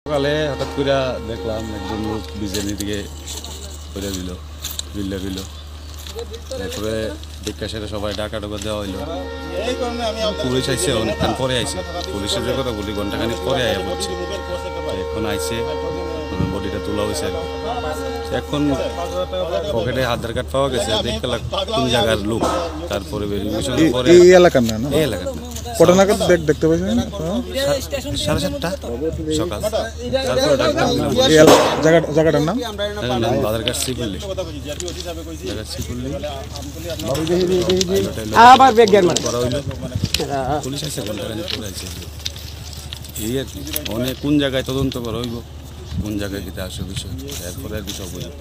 সকালে হঠাৎ করে দেখলাম একজন লোক বিজেপি দিকে করে দিল বিল্লা তারপরে দেখা সেটা সবাই ডাকা দেওয়া হইলো। পুলিশ আইসে অনেকক্ষণ পরে আইসে, পুলিশের যে কথা বলি ঘন্টাখানিক পরে আয়া পড়ছে। এখন আইসে বডিটা তোলা হয়েছে আর কি। এখন পকেটে আধার কার্ড পাওয়া গেছে, দেখতে কোন জায়গার লোক। তারপরে ভেরিফিকেশনের পরে এই এলাকার না, এই এলাকার না। কটা নাগাদ দেখতে পাইছেন? 7:30 সকাল। তারপরে ডাক্তার জায়গাটার নাম আধার কার্ড সিপুল্লি আবার ব্যাগ গেল করা হইলো। পুলিশ আছে ঘন্টাখানিক পরে আইসে। এই আর কি, অনেক কোন জায়গায় তদন্ত করা হইব, কোন জায়গায় কিতা আসে বিষয়, এরপরে আর কি সব হইব।